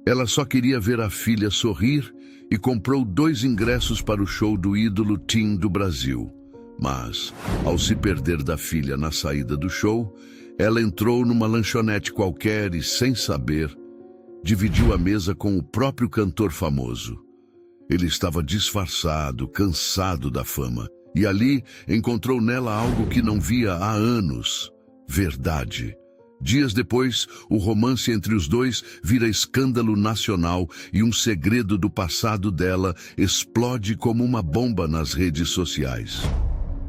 Ela só queria ver a filha sorrir e comprou 2 ingressos para o show do ídolo Tim do Brasil. Mas, ao se perder da filha na saída do show, ela entrou numa lanchonete qualquer e, sem saber, dividiu a mesa com o próprio cantor famoso. Ele estava disfarçado, cansado da fama, e ali encontrou nela algo que não via há anos: verdade. Dias depois, o romance entre os dois vira escândalo nacional e um segredo do passado dela explode como uma bomba nas redes sociais.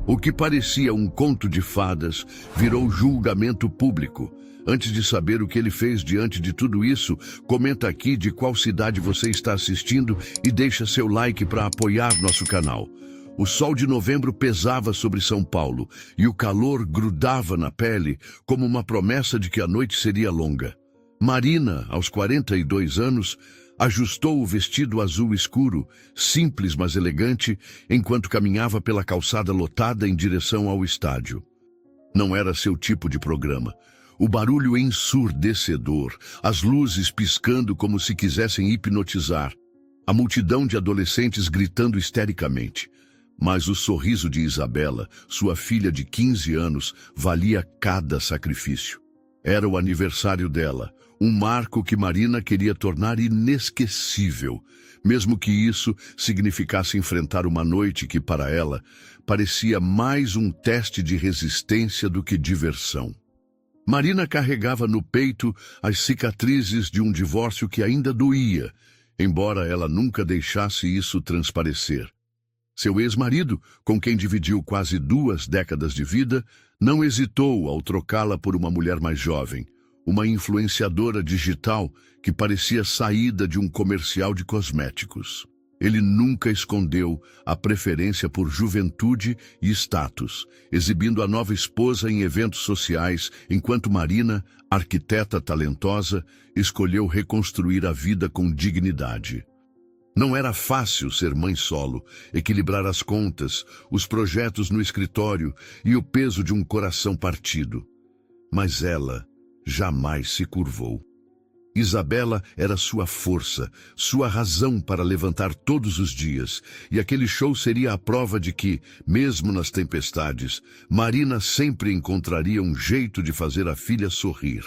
O que parecia um conto de fadas virou julgamento público. Antes de saber o que ele fez diante de tudo isso, comenta aqui de qual cidade você está assistindo e deixa seu like para apoiar nosso canal. O sol de novembro pesava sobre São Paulo e o calor grudava na pele como uma promessa de que a noite seria longa. Marina, aos 42 anos, ajustou o vestido azul escuro, simples mas elegante, enquanto caminhava pela calçada lotada em direção ao estádio. Não era seu tipo de programa. O barulho ensurdecedor, as luzes piscando como se quisessem hipnotizar, a multidão de adolescentes gritando histericamente. Mas o sorriso de Isabela, sua filha de 15 anos, valia cada sacrifício. Era o aniversário dela, um marco que Marina queria tornar inesquecível, mesmo que isso significasse enfrentar uma noite que, para ela, parecia mais um teste de resistência do que diversão. Marina carregava no peito as cicatrizes de um divórcio que ainda doía, embora ela nunca deixasse isso transparecer. Seu ex-marido, com quem dividiu quase 2 décadas de vida, não hesitou ao trocá-la por uma mulher mais jovem, uma influenciadora digital que parecia saída de um comercial de cosméticos. Ele nunca escondeu a preferência por juventude e status, exibindo a nova esposa em eventos sociais, enquanto Marina, arquiteta talentosa, escolheu reconstruir a vida com dignidade. Não era fácil ser mãe solo, equilibrar as contas, os projetos no escritório e o peso de um coração partido. Mas ela jamais se curvou. Isabela era sua força, sua razão para levantar todos os dias, e aquele show seria a prova de que, mesmo nas tempestades, Marina sempre encontraria um jeito de fazer a filha sorrir.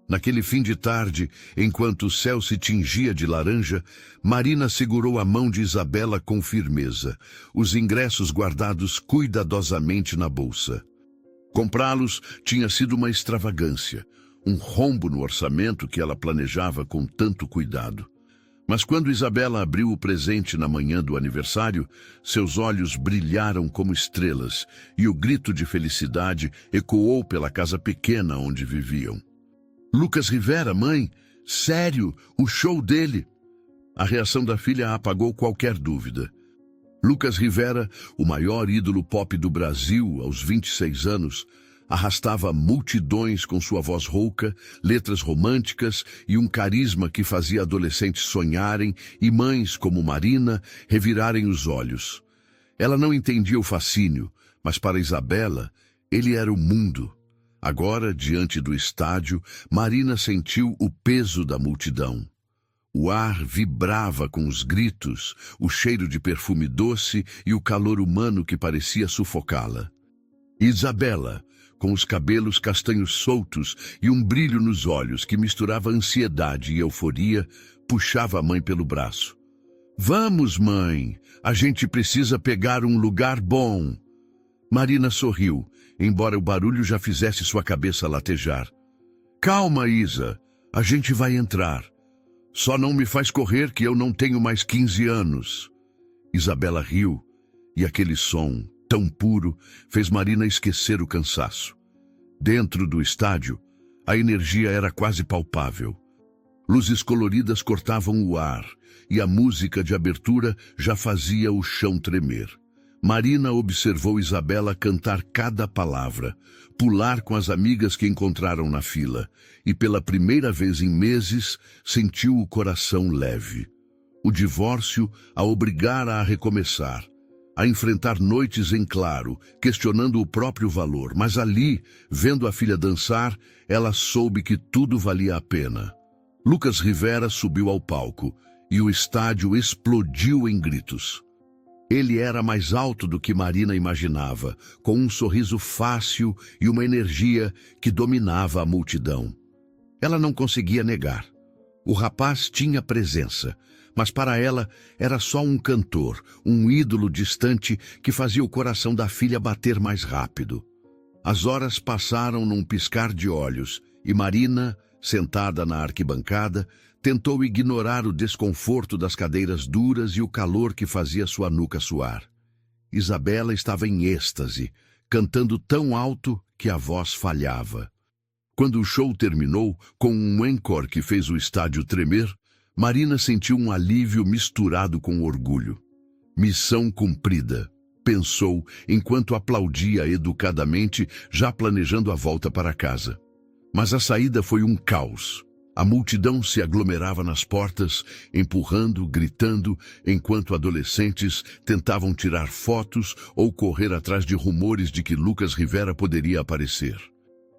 Naquele fim de tarde, enquanto o céu se tingia de laranja, Marina segurou a mão de Isabela com firmeza, os ingressos guardados cuidadosamente na bolsa. Comprá-los tinha sido uma extravagância, um rombo no orçamento que ela planejava com tanto cuidado. Mas quando Isabela abriu o presente na manhã do aniversário, seus olhos brilharam como estrelas e o grito de felicidade ecoou pela casa pequena onde viviam. Lucas Rivera, mãe? Sério? O show dele? A reação da filha apagou qualquer dúvida. Lucas Rivera, o maior ídolo pop do Brasil aos 26 anos, arrastava multidões com sua voz rouca, letras românticas e um carisma que fazia adolescentes sonharem e mães como Marina revirarem os olhos. Ela não entendia o fascínio, mas para Isabela, ele era o mundo. Agora, diante do estádio, Marina sentiu o peso da multidão. O ar vibrava com os gritos, o cheiro de perfume doce e o calor humano que parecia sufocá-la. Isabela, com os cabelos castanhos soltos e um brilho nos olhos que misturava ansiedade e euforia, puxava a mãe pelo braço. "Vamos, mãe, a gente precisa pegar um lugar bom." Marina sorriu, embora o barulho já fizesse sua cabeça latejar. "Calma, Isa, a gente vai entrar. Só não me faz correr que eu não tenho mais 15 anos. Isabela riu, e aquele som, tão puro, fez Marina esquecer o cansaço. Dentro do estádio, a energia era quase palpável. Luzes coloridas cortavam o ar, e a música de abertura já fazia o chão tremer. Marina observou Isabela cantar cada palavra, pular com as amigas que encontraram na fila, e pela primeira vez em meses sentiu o coração leve. O divórcio a obrigara a recomeçar, a enfrentar noites em claro, questionando o próprio valor, mas ali, vendo a filha dançar, ela soube que tudo valia a pena. Lucas Rivera subiu ao palco e o estádio explodiu em gritos. Ele era mais alto do que Marina imaginava, com um sorriso fácil e uma energia que dominava a multidão. Ela não conseguia negar. O rapaz tinha presença, mas para ela era só um cantor, um ídolo distante que fazia o coração da filha bater mais rápido. As horas passaram num piscar de olhos e Marina, sentada na arquibancada, tentou ignorar o desconforto das cadeiras duras e o calor que fazia sua nuca suar. Isabela estava em êxtase, cantando tão alto que a voz falhava. Quando o show terminou, com um encore que fez o estádio tremer, Marina sentiu um alívio misturado com orgulho. Missão cumprida, pensou enquanto aplaudia educadamente, já planejando a volta para casa. Mas a saída foi um caos. A multidão se aglomerava nas portas, empurrando, gritando, enquanto adolescentes tentavam tirar fotos ou correr atrás de rumores de que Lucas Rivera poderia aparecer.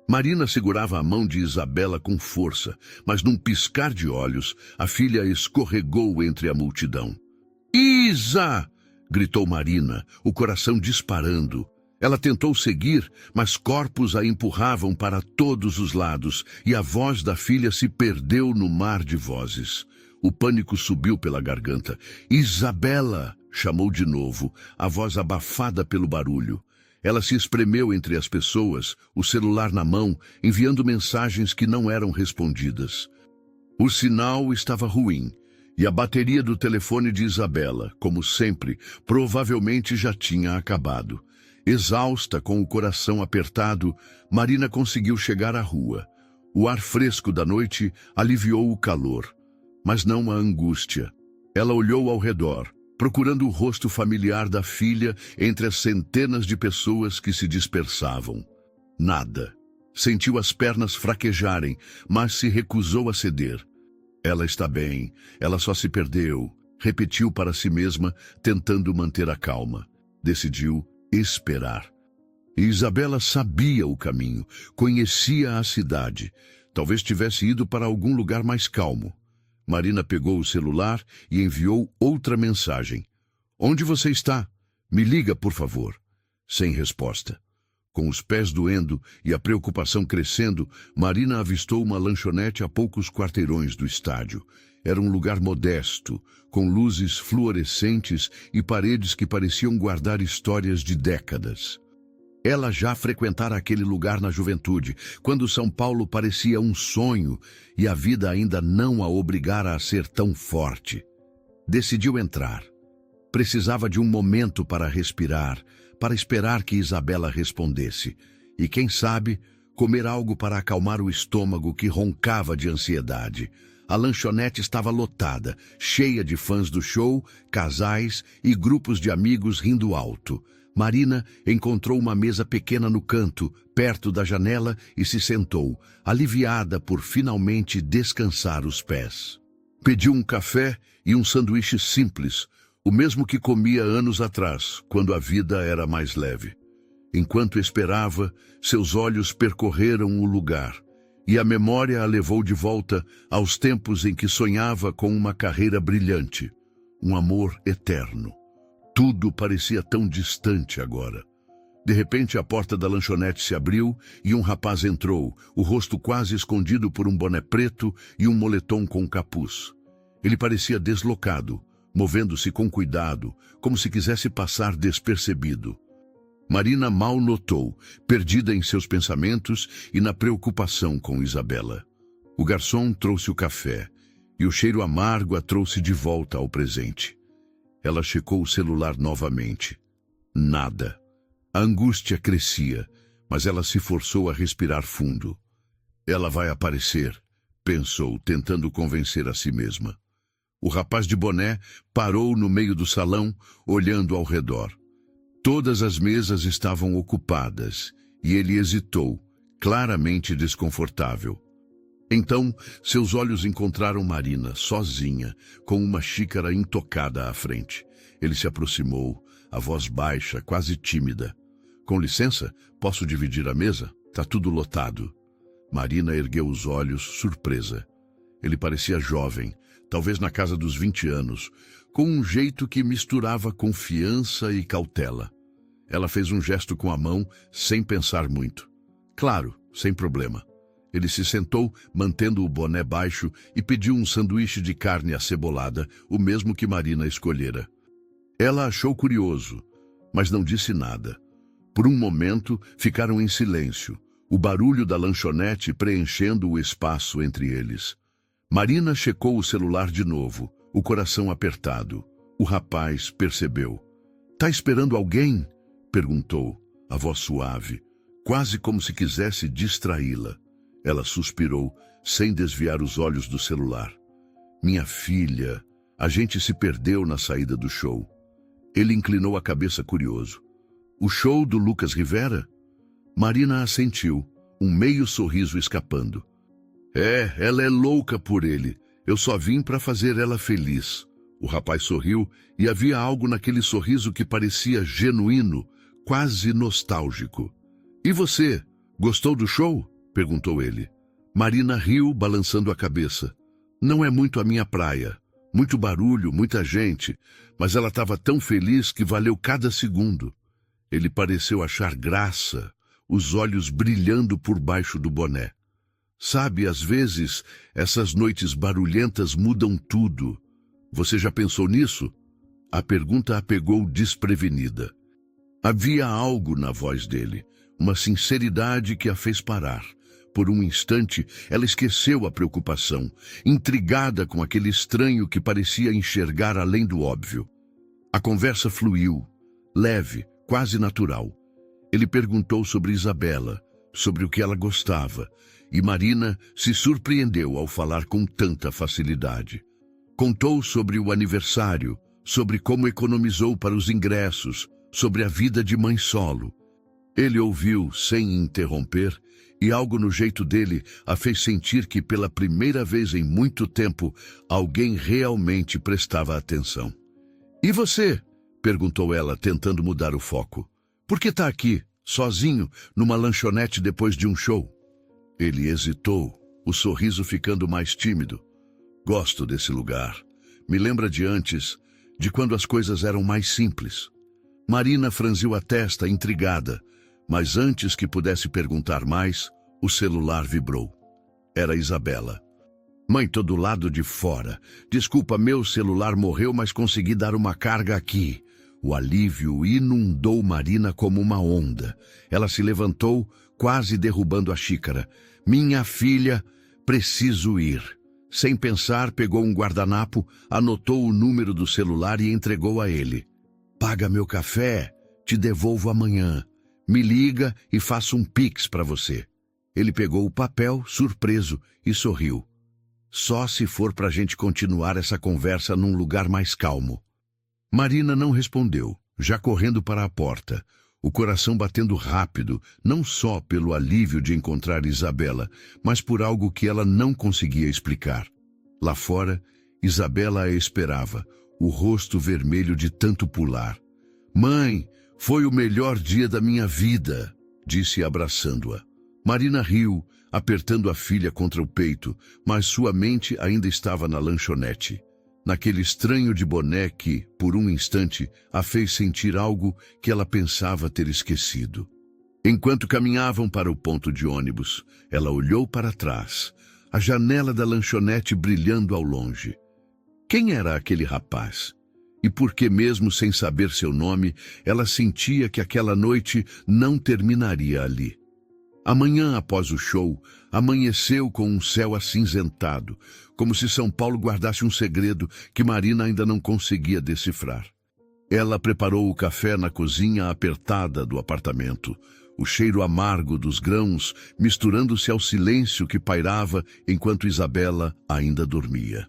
Marina segurava a mão de Isabela com força, mas num piscar de olhos, a filha escorregou entre a multidão. "Isa!" gritou Marina, o coração disparando. Ela tentou seguir, mas corpos a empurravam para todos os lados e a voz da filha se perdeu no mar de vozes. O pânico subiu pela garganta. "Isabela!" chamou de novo, a voz abafada pelo barulho. Ela se espremeu entre as pessoas, o celular na mão, enviando mensagens que não eram respondidas. O sinal estava ruim e a bateria do telefone de Isabela, como sempre, provavelmente já tinha acabado. Exausta, com o coração apertado, Marina conseguiu chegar à rua. O ar fresco da noite aliviou o calor, mas não a angústia. Ela olhou ao redor, procurando o rosto familiar da filha entre as centenas de pessoas que se dispersavam. Nada. Sentiu as pernas fraquejarem, mas se recusou a ceder. Ela está bem, ela só se perdeu, repetiu para si mesma, tentando manter a calma. Decidiu esperar. Isabela sabia o caminho, conhecia a cidade. Talvez tivesse ido para algum lugar mais calmo. Marina pegou o celular e enviou outra mensagem. "Onde você está? Me liga, por favor." Sem resposta. Com os pés doendo e a preocupação crescendo, Marina avistou uma lanchonete a poucos quarteirões do estádio. Era um lugar modesto, com luzes fluorescentes e paredes que pareciam guardar histórias de décadas. Ela já frequentara aquele lugar na juventude, quando São Paulo parecia um sonho e a vida ainda não a obrigara a ser tão forte. Decidiu entrar. Precisava de um momento para respirar, para esperar que Isabela respondesse. E, quem sabe, comer algo para acalmar o estômago que roncava de ansiedade. A lanchonete estava lotada, cheia de fãs do show, casais e grupos de amigos rindo alto. Marina encontrou uma mesa pequena no canto, perto da janela, e se sentou, aliviada por finalmente descansar os pés. Pediu um café e um sanduíche simples, o mesmo que comia anos atrás, quando a vida era mais leve. Enquanto esperava, seus olhos percorreram o lugar, e a memória a levou de volta aos tempos em que sonhava com uma carreira brilhante, um amor eterno. Tudo parecia tão distante agora. De repente, a porta da lanchonete se abriu e um rapaz entrou, o rosto quase escondido por um boné preto e um moletom com capuz. Ele parecia deslocado, movendo-se com cuidado, como se quisesse passar despercebido. Marina mal notou, perdida em seus pensamentos e na preocupação com Isabela. O garçom trouxe o café, e o cheiro amargo a trouxe de volta ao presente. Ela checou o celular novamente. Nada. A angústia crescia, mas ela se forçou a respirar fundo. Ela vai aparecer, pensou, tentando convencer a si mesma. O rapaz de boné parou no meio do salão, olhando ao redor. Todas as mesas estavam ocupadas, e ele hesitou, claramente desconfortável. Então, seus olhos encontraram Marina, sozinha, com uma xícara intocada à frente. Ele se aproximou, a voz baixa, quase tímida. "Com licença, posso dividir a mesa? Tá tudo lotado." Marina ergueu os olhos, surpresa. Ele parecia jovem, talvez na casa dos 20 anos, com um jeito que misturava confiança e cautela. Ela fez um gesto com a mão, sem pensar muito. Claro, sem problema. Ele se sentou, mantendo o boné baixo, e pediu um sanduíche de carne acebolada, o mesmo que Marina escolhera. Ela achou curioso, mas não disse nada. Por um momento, ficaram em silêncio, o barulho da lanchonete preenchendo o espaço entre eles. Marina checou o celular de novo, o coração apertado. O rapaz percebeu. "Tá esperando alguém?" perguntou, a voz suave, quase como se quisesse distraí-la. Ela suspirou, sem desviar os olhos do celular. "Minha filha, a gente se perdeu na saída do show." Ele inclinou a cabeça curioso. "O show do Lucas Rivera?" Marina assentiu, um meio sorriso escapando. Ela é louca por ele. Eu só vim para fazer ela feliz." O rapaz sorriu e havia algo naquele sorriso que parecia genuíno, quase nostálgico. "E você, gostou do show?" perguntou ele. Marina riu, balançando a cabeça. "Não é muito a minha praia. Muito barulho, muita gente, mas ela estava tão feliz que valeu cada segundo." Ele pareceu achar graça, os olhos brilhando por baixo do boné. "Sabe, às vezes, essas noites barulhentas mudam tudo. Você já pensou nisso?" A pergunta a pegou desprevenida. Havia algo na voz dele, uma sinceridade que a fez parar. Por um instante, ela esqueceu a preocupação, intrigada com aquele estranho que parecia enxergar além do óbvio. A conversa fluiu, leve, quase natural. Ele perguntou sobre Isabela, sobre o que ela gostava, e Marina se surpreendeu ao falar com tanta facilidade. Contou sobre o aniversário, sobre como economizou para os ingressos, sobre a vida de mãe solo. Ele ouviu sem interromper, e algo no jeito dele a fez sentir que pela primeira vez em muito tempo alguém realmente prestava atenção. "E você?" perguntou ela, tentando mudar o foco. "Por que está aqui, sozinho, numa lanchonete depois de um show?" Ele hesitou, o sorriso ficando mais tímido. "Gosto desse lugar. Me lembra de antes, de quando as coisas eram mais simples." Marina franziu a testa, intrigada, mas antes que pudesse perguntar mais, o celular vibrou. Era Isabela. "Mãe, tô do lado de fora. Desculpa, meu celular morreu, mas consegui dar uma carga aqui." O alívio inundou Marina como uma onda. Ela se levantou, quase derrubando a xícara. "Minha filha, preciso ir." Sem pensar, pegou um guardanapo, anotou o número do celular e entregou a ele. "Paga meu café, te devolvo amanhã. Me liga e faço um pix para você." Ele pegou o papel, surpreso, e sorriu. "Só se for para a gente continuar essa conversa num lugar mais calmo." Marina não respondeu, já correndo para a porta, o coração batendo rápido, não só pelo alívio de encontrar Isabela, mas por algo que ela não conseguia explicar. Lá fora, Isabela a esperava, o rosto vermelho de tanto pular. "Mãe, foi o melhor dia da minha vida", disse abraçando-a. Marina riu, apertando a filha contra o peito, mas sua mente ainda estava na lanchonete. Naquele estranho de boné que, por um instante, a fez sentir algo que ela pensava ter esquecido. Enquanto caminhavam para o ponto de ônibus, ela olhou para trás, a janela da lanchonete brilhando ao longe. Quem era aquele rapaz? E por que, mesmo sem saber seu nome, ela sentia que aquela noite não terminaria ali? Amanhã, após o show, amanheceu com um céu acinzentado, como se São Paulo guardasse um segredo que Marina ainda não conseguia decifrar. Ela preparou o café na cozinha apertada do apartamento, o cheiro amargo dos grãos misturando-se ao silêncio que pairava enquanto Isabela ainda dormia.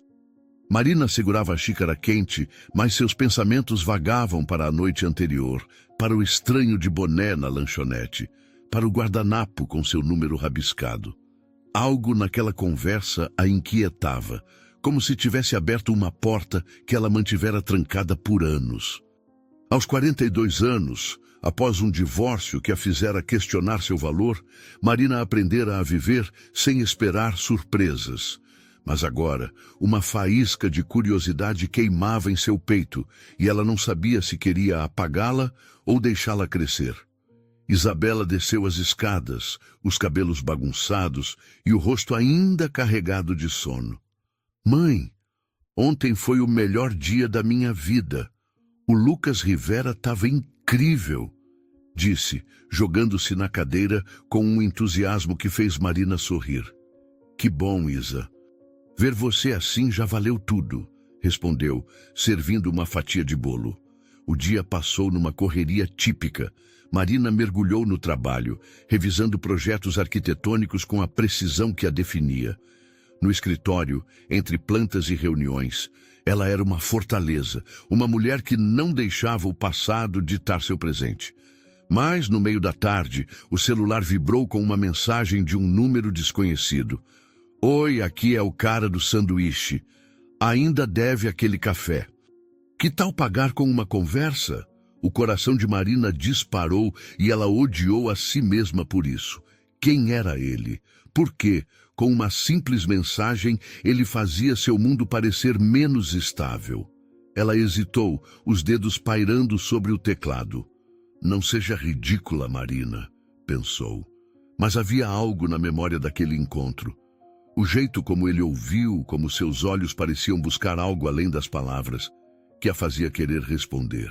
Marina segurava a xícara quente, mas seus pensamentos vagavam para a noite anterior, para o estranho de boné na lanchonete, para o guardanapo com seu número rabiscado. Algo naquela conversa a inquietava, como se tivesse aberto uma porta que ela mantivera trancada por anos. Aos 42 anos, após um divórcio que a fizera questionar seu valor, Marina aprendera a viver sem esperar surpresas. Mas agora, uma faísca de curiosidade queimava em seu peito, e ela não sabia se queria apagá-la ou deixá-la crescer. Isabela desceu as escadas, os cabelos bagunçados e o rosto ainda carregado de sono. Mãe, ontem foi o melhor dia da minha vida. O Lucas Rivera estava incrível, disse, jogando-se na cadeira com um entusiasmo que fez Marina sorrir. Que bom, Isa. Ver você assim já valeu tudo, respondeu, servindo uma fatia de bolo. O dia passou numa correria típica. Marina mergulhou no trabalho, revisando projetos arquitetônicos com a precisão que a definia. No escritório, entre plantas e reuniões, ela era uma fortaleza, uma mulher que não deixava o passado ditar seu presente. Mas, no meio da tarde, o celular vibrou com uma mensagem de um número desconhecido. Oi, aqui é o cara do sanduíche. Ainda deve aquele café. Que tal pagar com uma conversa? O coração de Marina disparou e ela odiou a si mesma por isso. Quem era ele? Por que, com uma simples mensagem, ele fazia seu mundo parecer menos estável? Ela hesitou, os dedos pairando sobre o teclado. Não seja ridícula, Marina, pensou. Mas havia algo na memória daquele encontro. O jeito como ele ouviu, como seus olhos pareciam buscar algo além das palavras, que a fazia querer responder.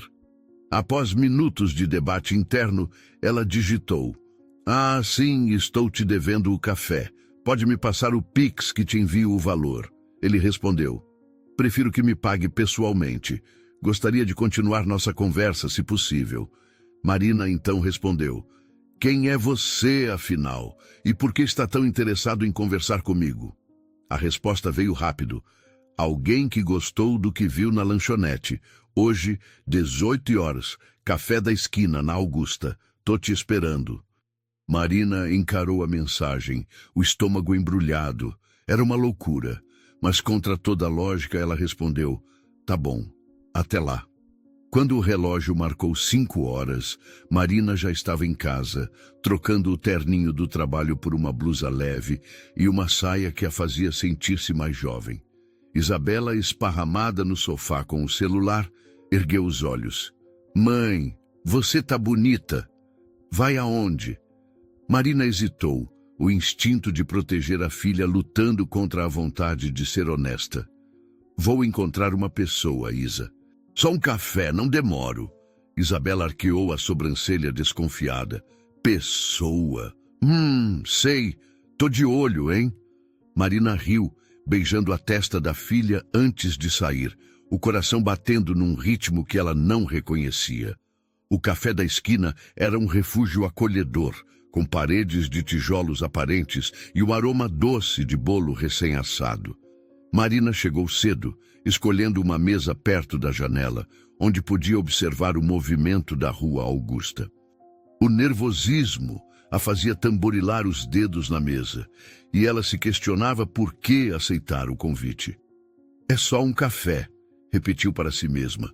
Após minutos de debate interno, ela digitou. Ah, sim, estou te devendo o café. Pode me passar o Pix que te envio o valor. Ele respondeu. Prefiro que me pague pessoalmente. Gostaria de continuar nossa conversa, se possível. Marina então respondeu. Quem é você, afinal? E por que está tão interessado em conversar comigo? A resposta veio rápido. Alguém que gostou do que viu na lanchonete. Hoje, 18 horas, café da esquina, na Augusta. Tô te esperando. Marina encarou a mensagem, o estômago embrulhado. Era uma loucura, mas contra toda a lógica ela respondeu, tá bom, até lá. Quando o relógio marcou 5 horas, Marina já estava em casa, trocando o terninho do trabalho por uma blusa leve e uma saia que a fazia sentir-se mais jovem. Isabela, esparramada no sofá com o celular, ergueu os olhos. Mãe, você tá bonita. Vai aonde? Marina hesitou, o instinto de proteger a filha lutando contra a vontade de ser honesta. Vou encontrar uma pessoa, Isa. Só um café, não demoro. Isabela arqueou a sobrancelha desconfiada. Pessoa? Sei. Tô de olho, hein? Marina riu, beijando a testa da filha antes de sair, o coração batendo num ritmo que ela não reconhecia. O café da esquina era um refúgio acolhedor, com paredes de tijolos aparentes e o aroma doce de bolo recém-assado. Marina chegou cedo, escolhendo uma mesa perto da janela, onde podia observar o movimento da Rua Augusta. O nervosismo a fazia tamborilar os dedos na mesa, e ela se questionava por que aceitar o convite. É só um café, repetiu para si mesma,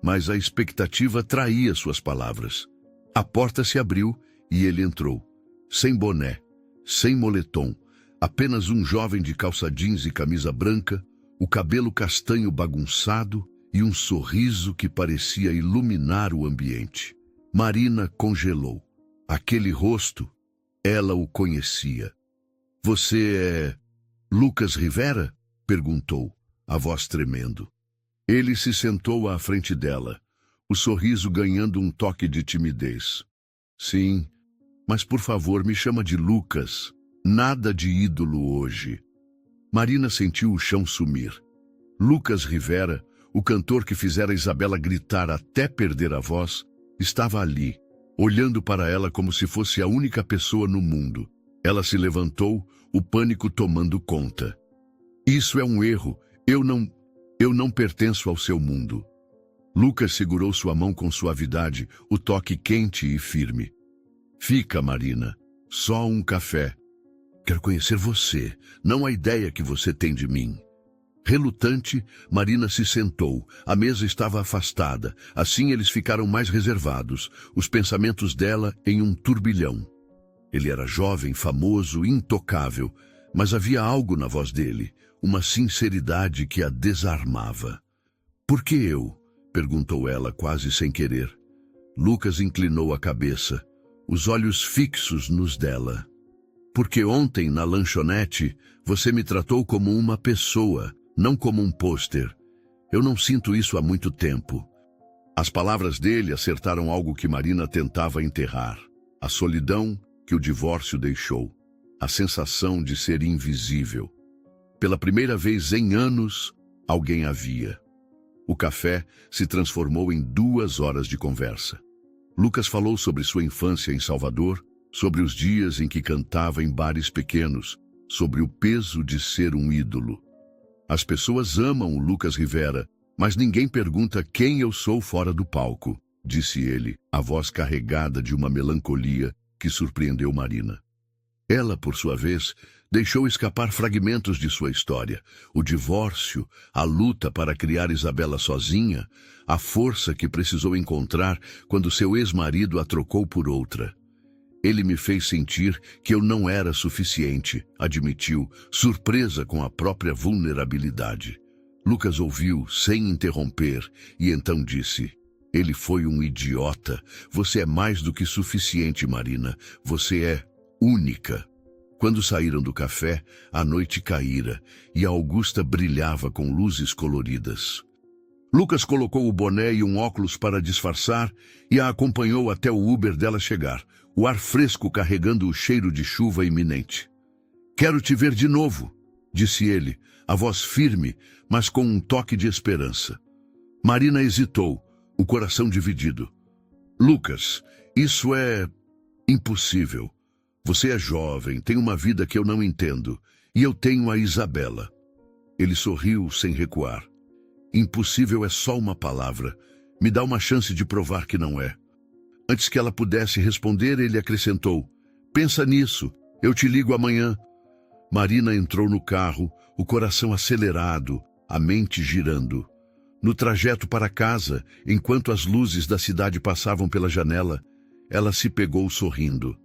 mas a expectativa traía suas palavras. A porta se abriu e ele entrou, sem boné, sem moletom, apenas um jovem de calça jeans e camisa branca, o cabelo castanho bagunçado e um sorriso que parecia iluminar o ambiente. Marina congelou. Aquele rosto, ela o conhecia. Você é Lucas Rivera? Perguntou, a voz tremendo. Ele se sentou à frente dela, o sorriso ganhando um toque de timidez. Sim, mas por favor me chama de Lucas. Nada de ídolo hoje. Marina sentiu o chão sumir. Lucas Rivera, o cantor que fizera Isabela gritar até perder a voz, estava ali, olhando para ela como se fosse a única pessoa no mundo. Ela se levantou, o pânico tomando conta. Isso é um erro. Eu não pertenço ao seu mundo. Lucas segurou sua mão com suavidade, o toque quente e firme. Fica, Marina. Só um café. Quero conhecer você, não a ideia que você tem de mim. Relutante, Marina se sentou. A mesa estava afastada. Assim eles ficaram mais reservados, os pensamentos dela em um turbilhão. Ele era jovem, famoso, intocável, mas havia algo na voz dele, uma sinceridade que a desarmava. "Por que eu?" perguntou ela quase sem querer. Lucas inclinou a cabeça, os olhos fixos nos dela. "Porque ontem, na lanchonete, você me tratou como uma pessoa, não como um pôster. Eu não sinto isso há muito tempo." As palavras dele acertaram algo que Marina tentava enterrar. A solidão que o divórcio deixou. A sensação de ser invisível. Pela primeira vez em anos, alguém a via. O café se transformou em 2 horas de conversa. Lucas falou sobre sua infância em Salvador, sobre os dias em que cantava em bares pequenos, sobre o peso de ser um ídolo. "As pessoas amam o Lucas Rivera, mas ninguém pergunta quem eu sou fora do palco", disse ele, a voz carregada de uma melancolia que surpreendeu Marina. Ela, por sua vez, deixou escapar fragmentos de sua história. O divórcio, a luta para criar Isabela sozinha, a força que precisou encontrar quando seu ex-marido a trocou por outra. "Ele me fez sentir que eu não era suficiente", admitiu, surpresa com a própria vulnerabilidade. Lucas ouviu, sem interromper, e então disse: "Ele foi um idiota. Você é mais do que suficiente, Marina. Você é única." Quando saíram do café, a noite caíra e a Augusta brilhava com luzes coloridas. Lucas colocou o boné e um óculos para disfarçar e a acompanhou até o Uber dela chegar, o ar fresco carregando o cheiro de chuva iminente. "Quero te ver de novo", disse ele, a voz firme, mas com um toque de esperança. Marina hesitou, o coração dividido. "Lucas, isso é impossível. Você é jovem, tem uma vida que eu não entendo, e eu tenho a Isabela." Ele sorriu sem recuar. "Impossível é só uma palavra. Me dá uma chance de provar que não é." Antes que ela pudesse responder, ele acrescentou: "Pensa nisso, eu te ligo amanhã." Marina entrou no carro, o coração acelerado, a mente girando. No trajeto para casa, enquanto as luzes da cidade passavam pela janela, ela se pegou sorrindo.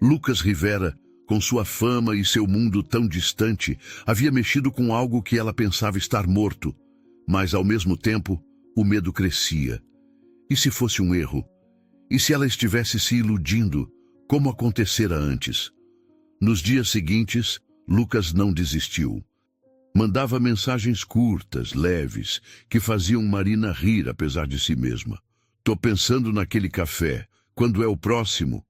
Lucas Rivera, com sua fama e seu mundo tão distante, havia mexido com algo que ela pensava estar morto, mas ao mesmo tempo o medo crescia. E se fosse um erro? E se ela estivesse se iludindo, como acontecera antes? Nos dias seguintes, Lucas não desistiu. Mandava mensagens curtas, leves, que faziam Marina rir apesar de si mesma. "Tô pensando naquele café. Quando é o próximo?"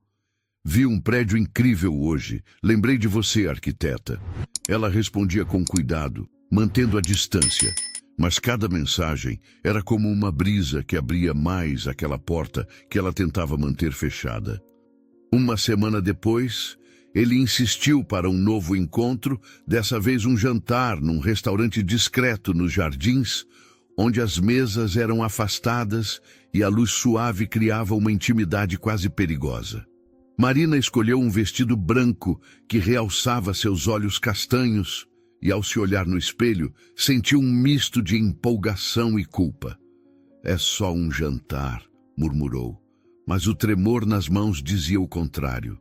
"Vi um prédio incrível hoje. Lembrei de você, arquiteta." Ela respondia com cuidado, mantendo a distância. Mas cada mensagem era como uma brisa que abria mais aquela porta que ela tentava manter fechada. Uma semana depois, ele insistiu para um novo encontro, dessa vez um jantar num restaurante discreto nos jardins, onde as mesas eram afastadas e a luz suave criava uma intimidade quase perigosa. Marina escolheu um vestido branco que realçava seus olhos castanhos e, ao se olhar no espelho, sentiu um misto de empolgação e culpa. "É só um jantar", murmurou, mas o tremor nas mãos dizia o contrário.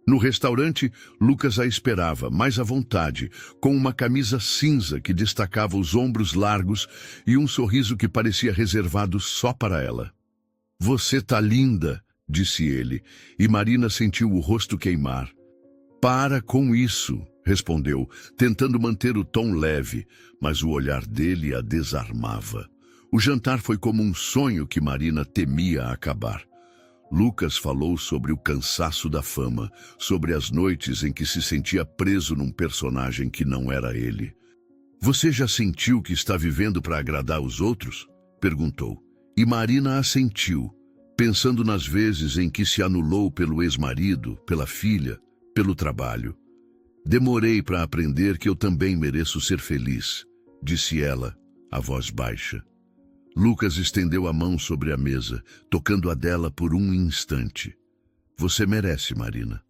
No restaurante, Lucas a esperava, mais à vontade, com uma camisa cinza que destacava os ombros largos e um sorriso que parecia reservado só para ela. "Você tá linda", disse ele, e Marina sentiu o rosto queimar. "Para com isso", respondeu, tentando manter o tom leve, mas o olhar dele a desarmava. O jantar foi como um sonho que Marina temia acabar. Lucas falou sobre o cansaço da fama, sobre as noites em que se sentia preso num personagem que não era ele. "Você já sentiu que está vivendo para agradar os outros?" perguntou. E Marina assentiu, pensando nas vezes em que se anulou pelo ex-marido, pela filha, pelo trabalho. "Demorei para aprender que eu também mereço ser feliz", disse ela, a voz baixa. Lucas estendeu a mão sobre a mesa, tocando a dela por um instante. "Você merece, Marina.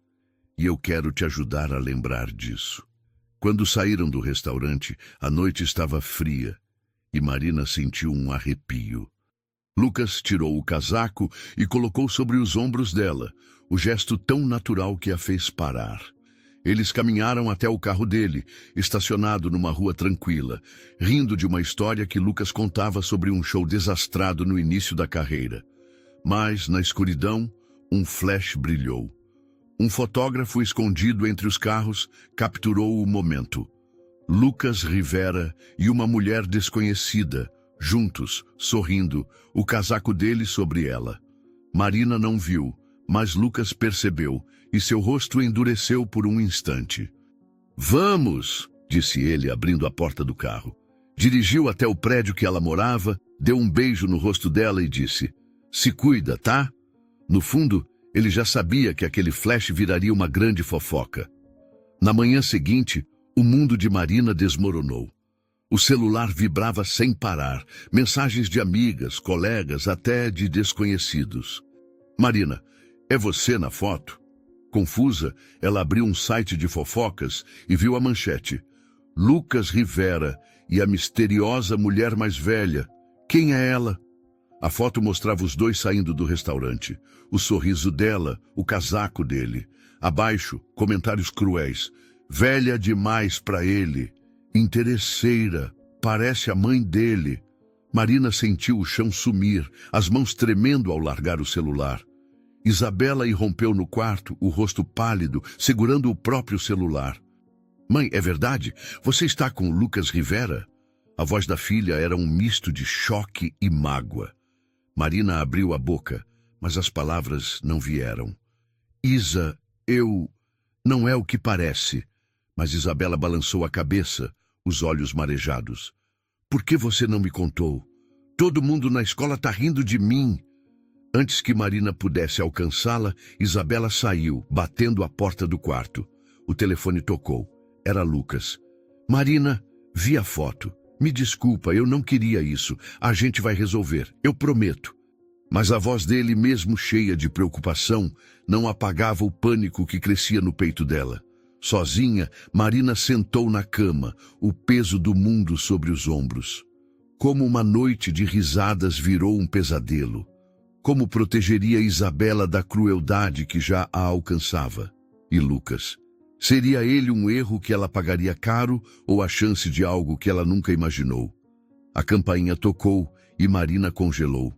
E eu quero te ajudar a lembrar disso." Quando saíram do restaurante, a noite estava fria e Marina sentiu um arrepio. Lucas tirou o casaco e colocou sobre os ombros dela, o gesto tão natural que a fez parar. Eles caminharam até o carro dele, estacionado numa rua tranquila, rindo de uma história que Lucas contava sobre um show desastrado no início da carreira. Mas, na escuridão, um flash brilhou. Um fotógrafo escondido entre os carros capturou o momento. Lucas Rivera e uma mulher desconhecida, juntos, sorrindo, o casaco dele sobre ela. Marina não viu, mas Lucas percebeu, e seu rosto endureceu por um instante. "Vamos!" disse ele, abrindo a porta do carro. Dirigiu até o prédio que ela morava, deu um beijo no rosto dela e disse: "Se cuida, tá?" No fundo, ele já sabia que aquele flash viraria uma grande fofoca. Na manhã seguinte, o mundo de Marina desmoronou. O celular vibrava sem parar, mensagens de amigas, colegas, até de desconhecidos. "Marina, é você na foto?" Confusa, ela abriu um site de fofocas e viu a manchete: Lucas Rivera e a misteriosa mulher mais velha. Quem é ela? A foto mostrava os dois saindo do restaurante. O sorriso dela, o casaco dele. Abaixo, comentários cruéis. "Velha demais para ele. Interesseira. Parece a mãe dele." Marina sentiu o chão sumir, as mãos tremendo ao largar o celular. Isabela irrompeu no quarto, o rosto pálido, segurando o próprio celular. "Mãe, é verdade? Você está com Lucas Rivera?" A voz da filha era um misto de choque e mágoa. Marina abriu a boca, mas as palavras não vieram. "Isa, não é o que parece." Mas Isabela balançou a cabeça, os olhos marejados. "Por que você não me contou? Todo mundo na escola está rindo de mim." Antes que Marina pudesse alcançá-la, Isabela saiu, batendo a porta do quarto. O telefone tocou. Era Lucas. "Marina, vi a foto. Me desculpa, eu não queria isso. A gente vai resolver, eu prometo." Mas a voz dele, mesmo cheia de preocupação, não apagava o pânico que crescia no peito dela. Sozinha, Marina sentou na cama, o peso do mundo sobre os ombros. Como uma noite de risadas virou um pesadelo. Como protegeria Isabela da crueldade que já a alcançava? E Lucas? Seria ele um erro que ela pagaria caro ou a chance de algo que ela nunca imaginou? A campainha tocou e Marina congelou.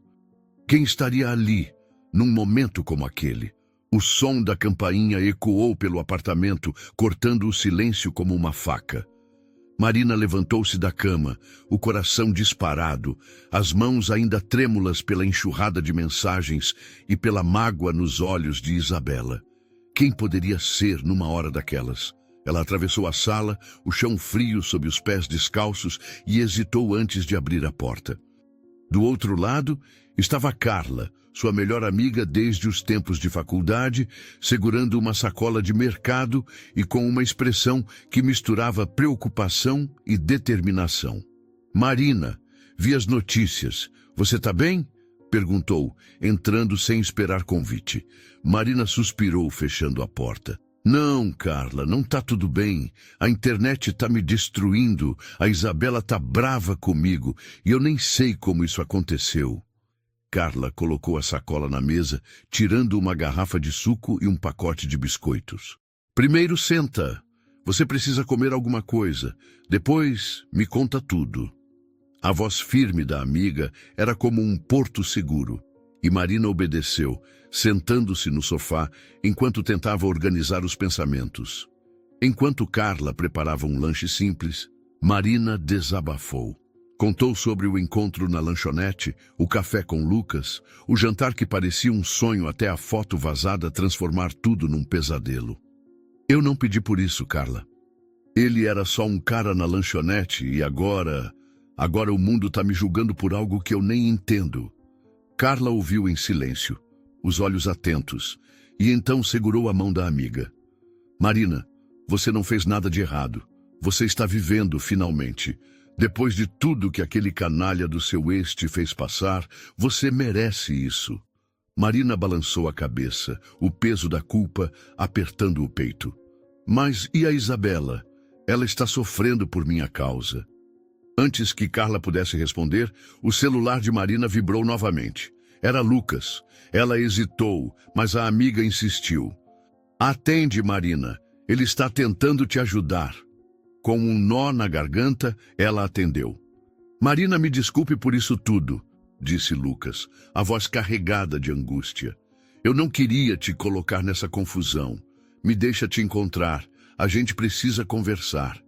Quem estaria ali, num momento como aquele? O som da campainha ecoou pelo apartamento, cortando o silêncio como uma faca. Marina levantou-se da cama, o coração disparado, as mãos ainda trêmulas pela enxurrada de mensagens e pela mágoa nos olhos de Isabela. Quem poderia ser numa hora daquelas? Ela atravessou a sala, o chão frio sob os pés descalços e hesitou antes de abrir a porta. Do outro lado estava Carla, sua melhor amiga desde os tempos de faculdade, segurando uma sacola de mercado e com uma expressão que misturava preocupação e determinação. "Marina, vi as notícias. Você está bem?" perguntou, entrando sem esperar convite. Marina suspirou, fechando a porta. "Não, Carla, não está tudo bem. A internet está me destruindo. A Isabela está brava comigo e eu nem sei como isso aconteceu." Carla colocou a sacola na mesa, tirando uma garrafa de suco e um pacote de biscoitos. "Primeiro senta. Você precisa comer alguma coisa. Depois me conta tudo." A voz firme da amiga era como um porto seguro. E Marina obedeceu, sentando-se no sofá enquanto tentava organizar os pensamentos. Enquanto Carla preparava um lanche simples, Marina desabafou. Contou sobre o encontro na lanchonete, o café com Lucas, o jantar que parecia um sonho até a foto vazada transformar tudo num pesadelo. "Eu não pedi por isso, Carla. Ele era só um cara na lanchonete e agora o mundo está me julgando por algo que eu nem entendo." Carla ouviu em silêncio, os olhos atentos, e então segurou a mão da amiga. "Marina, você não fez nada de errado. Você está vivendo, finalmente. Depois de tudo que aquele canalha do seu ex te fez passar, você merece isso." Marina balançou a cabeça, o peso da culpa apertando o peito. "Mas e a Isabela? Ela está sofrendo por minha causa." Antes que Carla pudesse responder, o celular de Marina vibrou novamente. Era Lucas. Ela hesitou, mas a amiga insistiu. "Atende, Marina. Ele está tentando te ajudar. Com um nó na garganta, ela atendeu. Marina, me desculpe por isso tudo, disse Lucas, a voz carregada de angústia. Eu não queria te colocar nessa confusão. Me deixa te encontrar. A gente precisa conversar.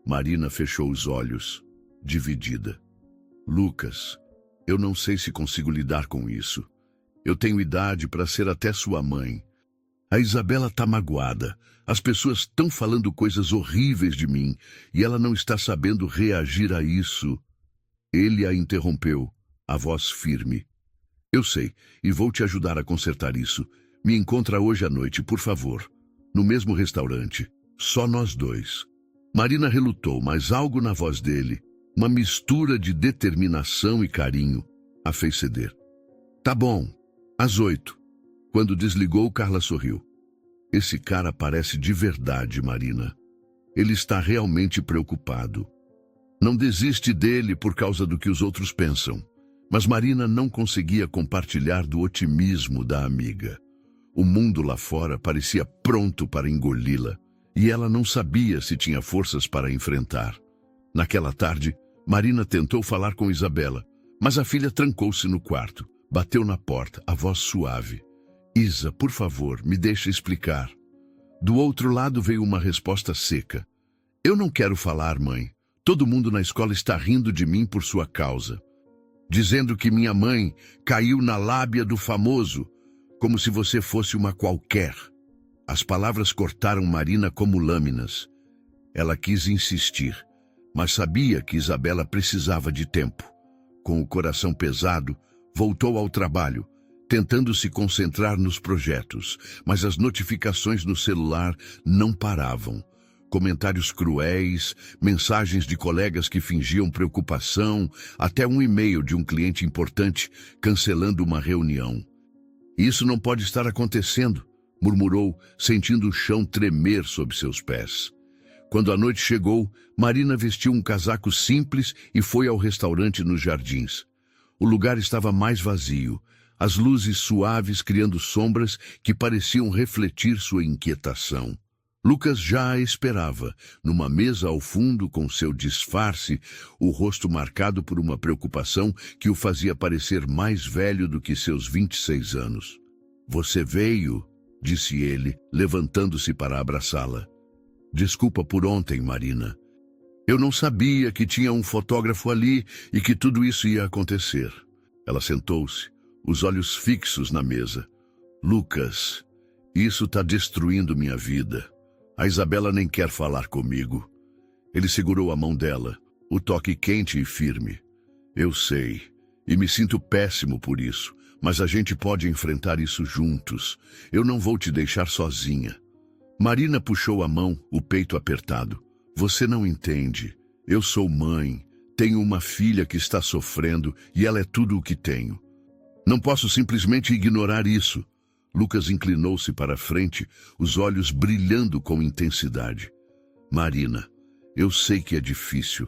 Marina fechou os olhos, dividida. Lucas, eu não sei se consigo lidar com isso. Eu tenho idade para ser até sua mãe. A Isabela está magoada. As pessoas estão falando coisas horríveis de mim e ela não está sabendo reagir a isso. Ele a interrompeu, a voz firme. Eu sei, e vou te ajudar a consertar isso. Me encontra hoje à noite, por favor. No mesmo restaurante. Só nós dois. Marina relutou, mas algo na voz dele, uma mistura de determinação e carinho, a fez ceder. Tá bom, às 8. Quando desligou, Carla sorriu. Esse cara parece de verdade, Marina. Ele está realmente preocupado. Não desiste dele por causa do que os outros pensam. Mas Marina não conseguia compartilhar do otimismo da amiga. O mundo lá fora parecia pronto para engoli-la, e ela não sabia se tinha forças para enfrentar. Naquela tarde, Marina tentou falar com Isabela, mas a filha trancou-se no quarto, bateu na porta, a voz suave. Isa, por favor, me deixa explicar. Do outro lado veio uma resposta seca. Eu não quero falar, mãe. Todo mundo na escola está rindo de mim por sua causa. Dizendo que minha mãe caiu na lábia do famoso, como se você fosse uma qualquer. As palavras cortaram Marina como lâminas. Ela quis insistir, mas sabia que Isabela precisava de tempo. Com o coração pesado, voltou ao trabalho, tentando se concentrar nos projetos, mas as notificações no celular não paravam. Comentários cruéis, mensagens de colegas que fingiam preocupação, até um e-mail de um cliente importante cancelando uma reunião. Isso não pode estar acontecendo, murmurou, sentindo o chão tremer sob seus pés. Quando a noite chegou, Marina vestiu um casaco simples e foi ao restaurante nos Jardins. O lugar estava mais vazio, as luzes suaves criando sombras que pareciam refletir sua inquietação. Lucas já a esperava, numa mesa ao fundo com seu disfarce, o rosto marcado por uma preocupação que o fazia parecer mais velho do que seus 26 anos. Você veio, disse ele, levantando-se para abraçá-la. Desculpa por ontem, Marina. Eu não sabia que tinha um fotógrafo ali e que tudo isso ia acontecer. Ela sentou-se, os olhos fixos na mesa. Lucas, isso está destruindo minha vida. A Isabela nem quer falar comigo. Ele segurou a mão dela, o toque quente e firme. Eu sei, e me sinto péssimo por isso, mas a gente pode enfrentar isso juntos. Eu não vou te deixar sozinha. Marina puxou a mão, o peito apertado. Você não entende. Eu sou mãe, tenho uma filha que está sofrendo e ela é tudo o que tenho. Não posso simplesmente ignorar isso. Lucas inclinou-se para a frente, os olhos brilhando com intensidade. Marina, eu sei que é difícil,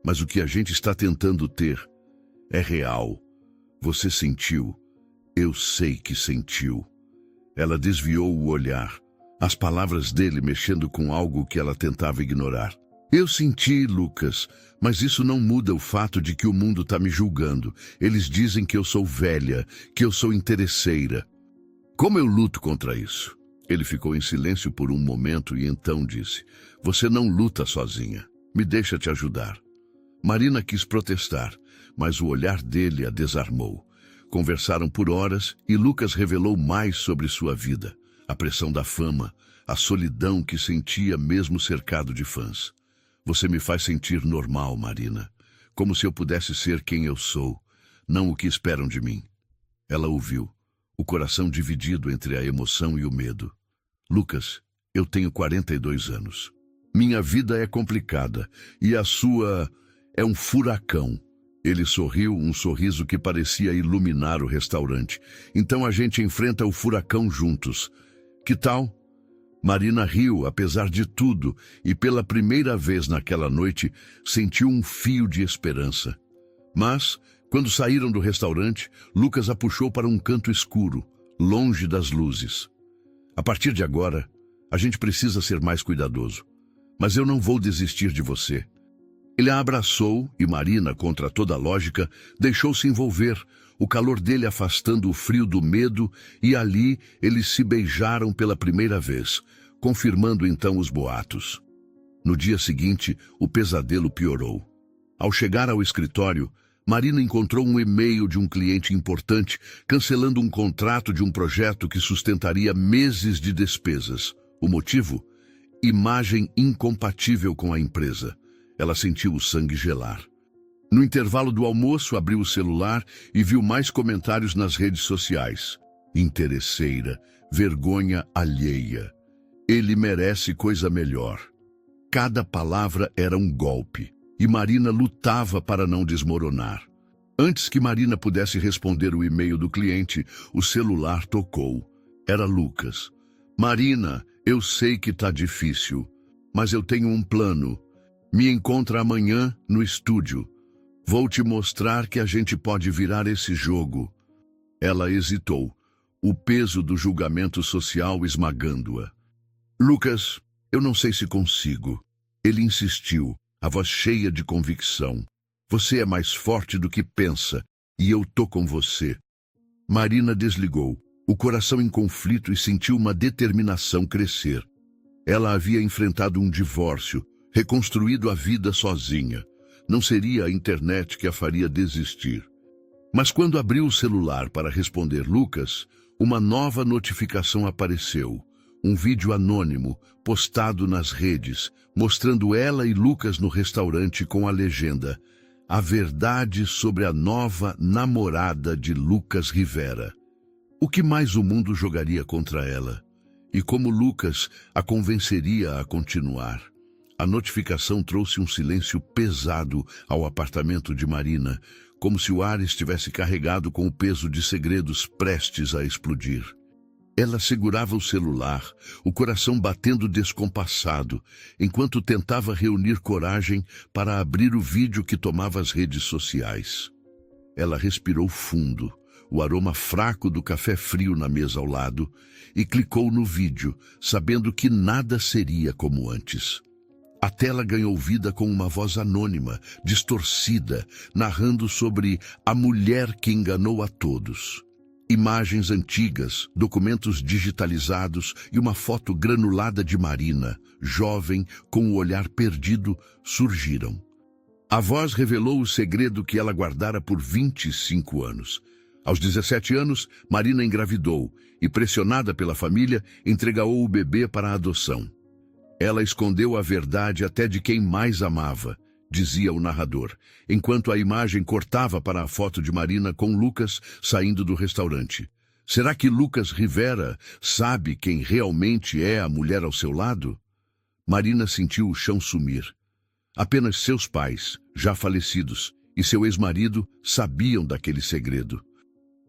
mas o que a gente está tentando ter é real. Você sentiu. Eu sei que sentiu. Ela desviou o olhar, as palavras dele mexendo com algo que ela tentava ignorar. Eu senti, Lucas, mas isso não muda o fato de que o mundo está me julgando. Eles dizem que eu sou velha, que eu sou interesseira. Como eu luto contra isso? Ele ficou em silêncio por um momento e então disse, você não luta sozinha. Me deixa te ajudar. Marina quis protestar, mas o olhar dele a desarmou. Conversaram por horas e Lucas revelou mais sobre sua vida. A pressão da fama, a solidão que sentia mesmo cercado de fãs. Você me faz sentir normal, Marina. Como se eu pudesse ser quem eu sou, não o que esperam de mim. Ela ouviu. O coração dividido entre a emoção e o medo. Lucas, eu tenho 42 anos. Minha vida é complicada e a sua é um furacão. Ele sorriu, um sorriso que parecia iluminar o restaurante. Então a gente enfrenta o furacão juntos. Que tal? Marina riu, apesar de tudo, e pela primeira vez naquela noite sentiu um fio de esperança. Mas, quando saíram do restaurante, Lucas a puxou para um canto escuro, longe das luzes. A partir de agora, A gente precisa ser mais cuidadoso. Mas eu não vou desistir de você. Ele a abraçou e Marina, contra toda a lógica, deixou-se envolver, o calor dele afastando o frio do medo, e ali eles se beijaram pela primeira vez, confirmando então os boatos. No dia seguinte, o pesadelo piorou. Ao chegar ao escritório, Marina encontrou um e-mail de um cliente importante cancelando um contrato de um projeto que sustentaria meses de despesas. O motivo? Imagem incompatível com a empresa. Ela sentiu o sangue gelar. No intervalo do almoço, abriu o celular e viu mais comentários nas redes sociais. Interesseira, vergonha alheia. Ele merece coisa melhor. Cada palavra era um golpe, e Marina lutava para não desmoronar. Antes que Marina pudesse responder o e-mail do cliente, o celular tocou. Era Lucas. Marina, eu sei que tá difícil, mas eu tenho um plano. Me encontra amanhã no estúdio. Vou te mostrar que a gente pode virar esse jogo. Ela hesitou, o peso do julgamento social esmagando-a. Lucas, eu não sei se consigo. Ele insistiu, a voz cheia de convicção. Você é mais forte do que pensa, e eu tô com você. Marina desligou, o coração em conflito, e sentiu uma determinação crescer. Ela havia enfrentado um divórcio, reconstruído a vida sozinha. Não seria a internet que a faria desistir. Mas quando abriu o celular para responder Lucas, uma nova notificação apareceu. Um vídeo anônimo, postado nas redes, mostrando ela e Lucas no restaurante com a legenda: a verdade sobre a nova namorada de Lucas Rivera. O que mais o mundo jogaria contra ela? E como Lucas a convenceria a continuar? A notificação trouxe um silêncio pesado ao apartamento de Marina, como se o ar estivesse carregado com o peso de segredos prestes a explodir. Ela segurava o celular, o coração batendo descompassado, enquanto tentava reunir coragem para abrir o vídeo que tomava as redes sociais. Ela respirou fundo, o aroma fraco do café frio na mesa ao lado, e clicou no vídeo, sabendo que nada seria como antes. A tela ganhou vida com uma voz anônima, distorcida, narrando sobre a mulher que enganou a todos. Imagens antigas, documentos digitalizados e uma foto granulada de Marina, jovem, com o olhar perdido, surgiram. A voz revelou o segredo que ela guardara por 25 anos. Aos 17 anos, Marina engravidou e, pressionada pela família, entregou o bebê para a adoção. Ela escondeu a verdade até de quem mais amava, dizia o narrador, enquanto a imagem cortava para a foto de Marina com Lucas saindo do restaurante. Será que Lucas Rivera sabe quem realmente é a mulher ao seu lado? Marina sentiu o chão sumir. Apenas seus pais, já falecidos, e seu ex-marido sabiam daquele segredo.